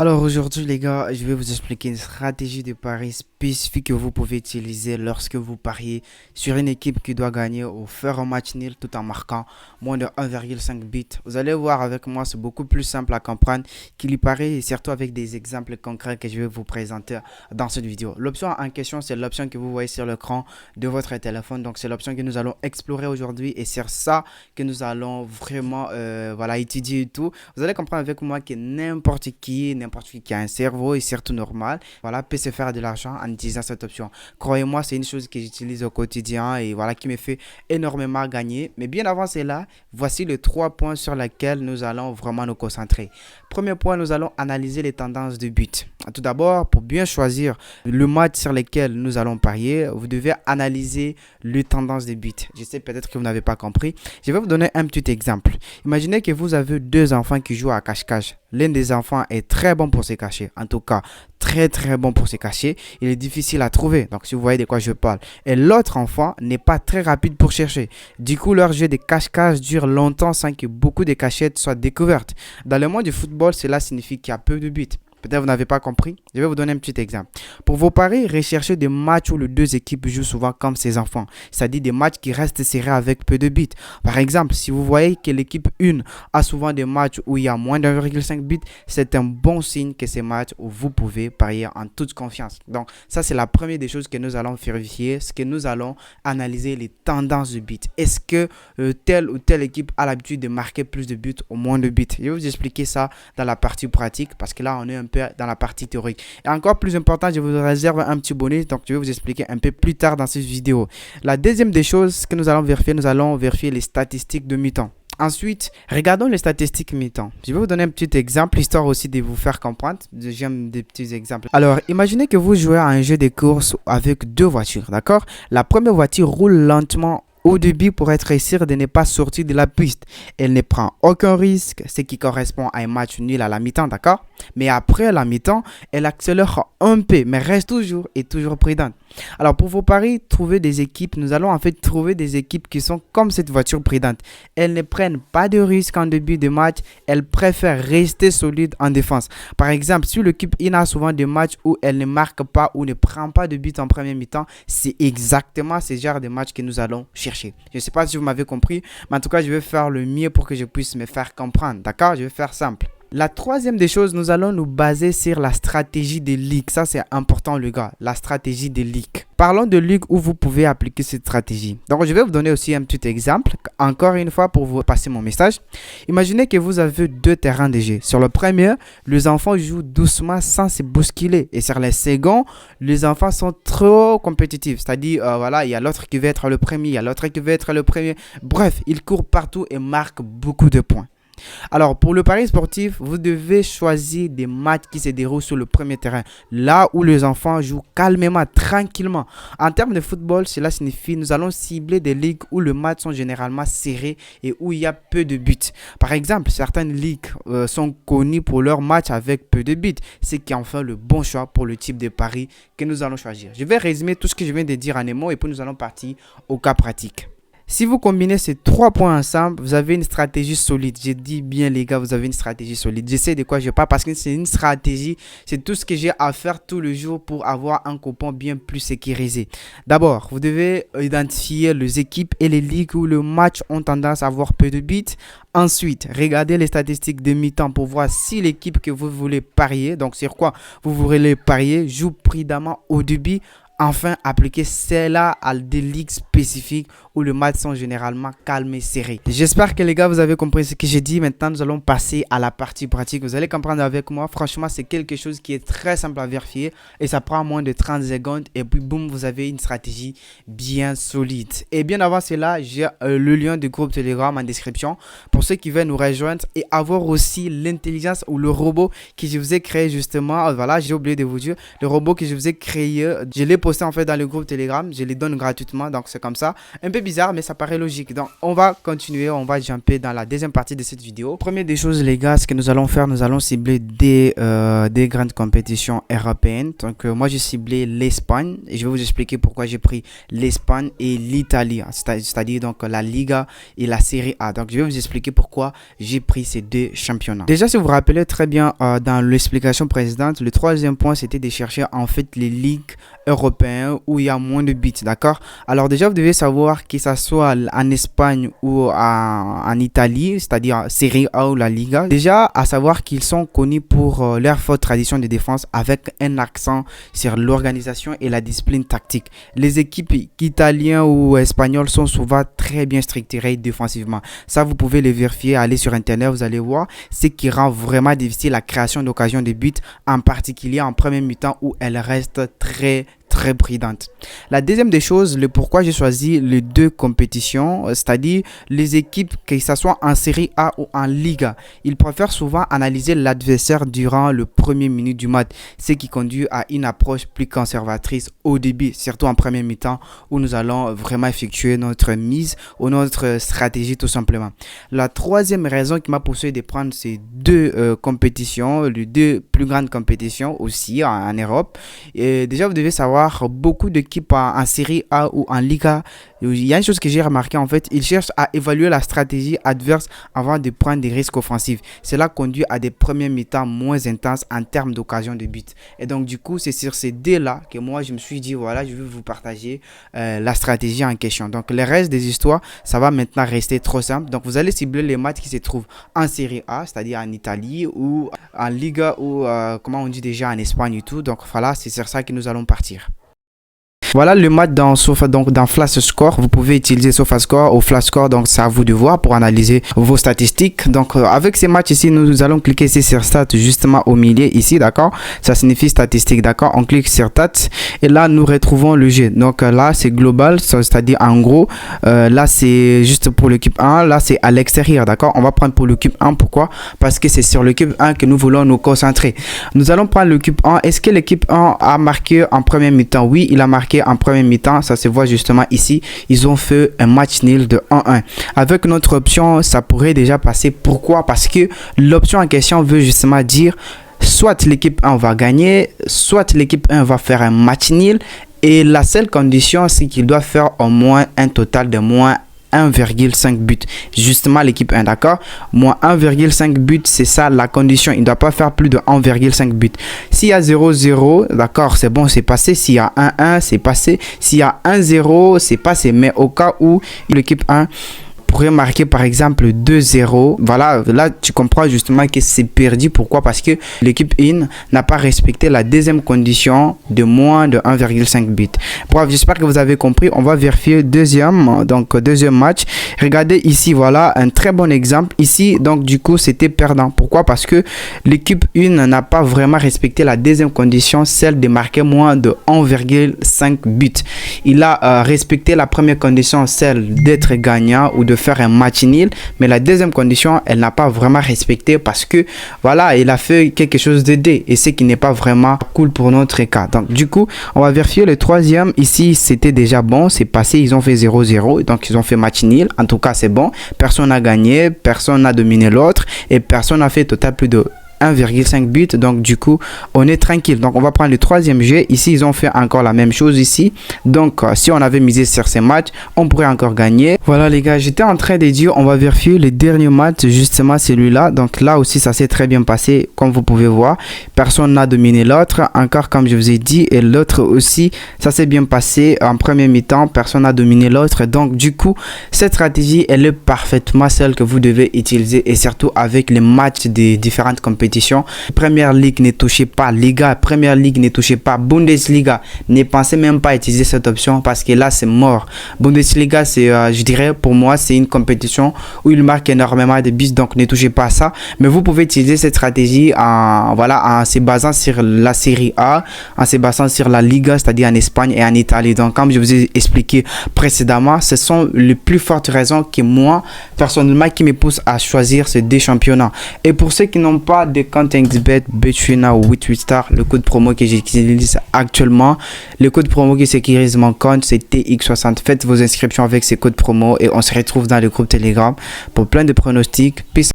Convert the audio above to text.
Alors aujourd'hui les gars, je vais vous expliquer une stratégie de pari spécifique que vous pouvez utiliser lorsque vous pariez sur une équipe qui doit gagner ou faire un match nul tout en marquant moins de 1,5 bits. Vous allez voir avec moi, c'est beaucoup plus simple à comprendre qu'il y paraît et surtout avec des exemples concrets que je vais vous présenter dans cette vidéo. L'option en question, c'est l'option que vous voyez sur l'écran de votre téléphone. Donc c'est l'option que nous allons explorer aujourd'hui et c'est ça que nous allons vraiment étudier et tout. Vous allez comprendre avec moi que n'importe qui a un cerveau et surtout normal, peut se faire de l'argent en utilisant cette option. Croyez-moi, c'est une chose que j'utilise au quotidien et qui me fait énormément gagner. Mais bien avant cela, voici les 3 points sur lesquels nous allons vraiment nous concentrer. Premier point, nous allons analyser les tendances de but. Tout d'abord, pour bien choisir le match sur lequel nous allons parier, vous devez analyser les tendances de but. Je sais peut-être que vous n'avez pas compris. Je vais vous donner un petit exemple. Imaginez que vous avez deux enfants qui jouent à cache-cache. L'un des enfants est très bon pour se cacher. En tout cas, très bon pour se cacher. Il est difficile à trouver. Donc, si vous voyez de quoi je parle. Et l'autre enfant n'est pas très rapide pour chercher. Du coup, leur jeu de cache-cache dure longtemps sans que beaucoup de cachettes soient découvertes. Dans le monde du football, cela signifie qu'il y a peu de buts. Peut-être vous n'avez pas compris. Je vais vous donner un petit exemple. Pour vos paris, recherchez des matchs où les deux équipes jouent souvent comme ces enfants. C'est-à-dire des matchs qui restent serrés avec peu de buts. Par exemple, si vous voyez que l'équipe 1 a souvent des matchs où il y a moins d'1,5 but, c'est un bon signe que ces matchs où vous pouvez parier en toute confiance. Donc, ça, c'est la première des choses que nous allons vérifier. C'est que nous allons analyser les tendances de buts. Est-ce que telle ou telle équipe a l'habitude de marquer plus de buts ou moins de buts? Je vais vous expliquer ça dans la partie pratique parce que là, on est un peu dans la partie théorique. Et encore plus important, je vous réserve un petit bonus, donc je vais vous expliquer un peu plus tard dans cette vidéo. La deuxième des choses que nous allons vérifier les statistiques de mi-temps. Ensuite, regardons les statistiques mi-temps. Je vais vous donner un petit exemple, histoire aussi de vous faire comprendre. J'aime des petits exemples. Alors, imaginez que vous jouez à un jeu de course avec deux voitures, d'accord? La première voiture roule lentement au début pour être sûr de ne pas sortir de la piste. Elle ne prend aucun risque, ce qui correspond à un match nul à la mi-temps, d'accord? Mais après la mi-temps, elle accélère un peu, mais reste toujours prudente. Alors pour vos paris, trouver des équipes, nous allons en fait trouver des équipes qui sont comme cette voiture prudente. Elles ne prennent pas de risques en début de match, elles préfèrent rester solides en défense. Par exemple, si l'équipe a souvent des matchs où elle ne marque pas ou ne prend pas de but en première mi-temps, c'est exactement ce genre de match que nous allons chercher. Je ne sais pas si vous m'avez compris, mais en tout cas, je vais faire le mieux pour que je puisse me faire comprendre. D'accord? Je vais faire simple. La troisième des choses, nous allons nous baser sur la stratégie des ligues. Ça, c'est important, les gars. La stratégie des ligues. Parlons de ligues où vous pouvez appliquer cette stratégie. Donc, je vais vous donner aussi un petit exemple. Encore une fois, pour vous passer mon message. Imaginez que vous avez deux terrains de jeu. Sur le premier, les enfants jouent doucement sans se bousculer. Et sur le second, les enfants sont trop compétitifs. C'est-à-dire, il y a l'autre qui veut être le premier, il y a l'autre qui veut être le premier. Bref, ils courent partout et marquent beaucoup de points. Alors, pour le pari sportif, vous devez choisir des matchs qui se déroulent sur le premier terrain, là où les enfants jouent calmement, tranquillement. En termes de football, cela signifie que nous allons cibler des ligues où les matchs sont généralement serrés et où il y a peu de buts. Par exemple, certaines ligues sont connues pour leurs matchs avec peu de buts, ce qui en fait le bon choix pour le type de pari que nous allons choisir. Je vais résumer tout ce que je viens de dire en un mot et puis nous allons partir au cas pratique. Si vous combinez ces 3 points ensemble, vous avez une stratégie solide. Je dis bien les gars, vous avez une stratégie solide. Je sais de quoi je parle parce que c'est une stratégie. C'est tout ce que j'ai à faire tous les jours pour avoir un coupon bien plus sécurisé. D'abord, vous devez identifier les équipes et les ligues où le match ont tendance à avoir peu de buts. Ensuite, regardez les statistiques de mi-temps pour voir si l'équipe que vous voulez parier, donc sur quoi vous voulez parier, joue prudemment au début. Enfin, appliquez cela à des ligues spécifiques où les matchs sont généralement calmes et serrés. J'espère que les gars, vous avez compris ce que j'ai dit. Maintenant, nous allons passer à la partie pratique. Vous allez comprendre avec moi. Franchement, c'est quelque chose qui est très simple à vérifier et ça prend moins de 30 secondes. Et puis, boum, vous avez une stratégie bien solide. Et bien avant cela, j'ai le lien du groupe Telegram en description pour ceux qui veulent nous rejoindre et avoir aussi l'intelligence ou le robot que je vous ai créé justement. Voilà, j'ai oublié de vous dire. Le robot que je vous ai créé, je l'ai poster en fait dans le groupe Telegram. Je les donne gratuitement, donc c'est comme ça. Un peu bizarre, mais ça paraît logique. Donc on va continuer, on va jumper dans la deuxième partie de cette vidéo. Première des choses les gars, ce que nous allons faire, nous allons cibler des grandes compétitions européennes. Donc moi j'ai ciblé l'Espagne et je vais vous expliquer pourquoi j'ai pris l'Espagne et l'Italie, c'est-à-dire donc la Liga et la Serie A. Donc je vais vous expliquer pourquoi j'ai pris ces deux championnats. Déjà si vous vous rappelez très bien dans l'explication précédente, le troisième point c'était de chercher en fait les ligues européennes où il y a moins de buts, d'accord? Alors déjà vous devez savoir que ça soit en Espagne ou en Italie, c'est-à-dire Serie A ou la Liga, déjà à savoir qu'ils sont connus pour leur forte tradition de défense avec un accent sur l'organisation et la discipline tactique. Les équipes italiennes ou espagnoles sont souvent très bien structurées défensivement. Ça vous pouvez le vérifier, allez sur internet, vous allez voir, ce qui rend vraiment difficile la création d'occasions de buts, en particulier en premier mi-temps où elle reste très prudente. La deuxième des choses, le pourquoi j'ai choisi les deux compétitions, c'est-à-dire les équipes, que ce soit en Série A ou en Liga, ils préfèrent souvent analyser l'adversaire durant le premier minute du match, ce qui conduit à une approche plus conservatrice au début, surtout en premier mi-temps où nous allons vraiment effectuer notre mise ou notre stratégie tout simplement. La troisième raison qui m'a poussé de prendre ces deux compétitions, les deux plus grandes compétitions aussi en Europe, et déjà vous devez savoir beaucoup d'équipes en Série A ou en Liga, il y a une chose que j'ai remarqué en fait, ils cherchent à évaluer la stratégie adverse avant de prendre des risques offensifs. Cela conduit à des premiers mi-temps moins intenses en termes d'occasion de but. Et donc du coup, c'est sur ces deux là que moi je me suis dit voilà, je vais vous partager la stratégie en question. Donc le reste des histoires, ça va maintenant rester trop simple. Donc vous allez cibler les matchs qui se trouvent en Série A, c'est-à-dire en Italie ou en Liga ou comment on dit déjà en Espagne et tout. Donc voilà, c'est sur ça que nous allons partir. Voilà le match dans Flash Score. Vous pouvez utiliser SofaScore ou Flash Score, donc c'est à vous de voir pour analyser vos statistiques. Donc avec ces matchs ici, nous allons cliquer ici sur Stats justement au milieu ici, d'accord? Ça signifie statistique, d'accord? On clique sur Stats et là nous retrouvons le jeu. Donc là c'est global, c'est-à-dire en gros, là c'est juste pour l'équipe 1, là c'est à l'extérieur, d'accord? On va prendre pour l'équipe 1, pourquoi? Parce que c'est sur l'équipe 1 que nous voulons nous concentrer. Nous allons prendre l'équipe 1. Est-ce que l'équipe 1 a marqué en premier mi-temps? Oui, il a marqué en premier mi-temps, ça se voit justement ici. Ils ont fait un match nul de 1-1. Avec notre option, ça pourrait déjà passer. Pourquoi? Parce que l'option en question veut justement dire soit l'équipe 1 va gagner, soit l'équipe 1 va faire un match nul. Et la seule condition, c'est qu'il doit faire au moins un total de moins 1,5 but, justement l'équipe 1, d'accord? Moins 1,5 but, c'est ça la condition. Il ne doit pas faire plus de 1,5 but. S'il y a 0-0, d'accord, c'est bon, c'est passé. S'il y a 1-1, c'est passé. S'il y a 1-0, c'est passé. Mais au cas où l'équipe 1 pourrait marquer par exemple 2-0, voilà, là tu comprends justement que c'est perdu. Pourquoi? Parce que l'équipe 1 n'a pas respecté la deuxième condition de moins de 1,5 but. Bref, j'espère que vous avez compris. On va vérifier deuxième match. Regardez ici, voilà un très bon exemple ici. Donc du coup c'était perdant. Pourquoi? Parce que l'équipe 1 n'a pas vraiment respecté la deuxième condition, celle de marquer moins de 1,5 but. Il a respecté la première condition, celle d'être gagnant ou de faire un match nul, mais la deuxième condition elle n'a pas vraiment respecté parce que voilà, il a fait quelque chose de D et ce qui n'est pas vraiment cool pour notre cas. Donc du coup on va vérifier le troisième. Ici c'était déjà bon, c'est passé, ils ont fait 0-0, donc ils ont fait match nul. En tout cas c'est bon, personne n'a gagné, personne n'a dominé l'autre et personne n'a fait total plus de 1,5 but. Donc du coup on est tranquille. Donc on va prendre le troisième jeu. Ici ils ont fait encore la même chose ici. Donc si on avait misé sur ces matchs, on pourrait encore gagner. Voilà les gars, j'étais en train de dire on va vérifier les derniers matchs, justement celui-là. Donc là aussi ça s'est très bien passé, comme vous pouvez voir. Personne n'a dominé l'autre, encore comme je vous ai dit, et l'autre aussi ça s'est bien passé en premier mi-temps, personne n'a dominé l'autre. Donc du coup cette stratégie elle est parfaitement celle que vous devez utiliser, et surtout avec les matchs des différentes compétitions. Première Ligue, ne touchez pas. Liga, Première Ligue, ne touchez pas. Bundesliga, ne pensez même pas à utiliser cette option parce que là c'est mort. Bundesliga, c'est je dirais pour moi c'est une compétition où il marque énormément de buts, donc ne touchez pas à ça. Mais vous pouvez utiliser cette stratégie en se basant sur la Serie A, en se basant sur la Liga, c'est-à-dire en Espagne et en Italie. Donc comme je vous ai expliqué précédemment, ce sont les plus fortes raisons que moi personnellement qui me poussent à choisir ces deux championnats. Et pour ceux qui n'ont pas de de CoinTextBet, Betwina ou 88star, le code promo que j'utilise actuellement. Le code promo qui sécurise mon compte, c'est TX60. Faites vos inscriptions avec ces codes promo et on se retrouve dans le groupe Telegram pour plein de pronostics. Peace.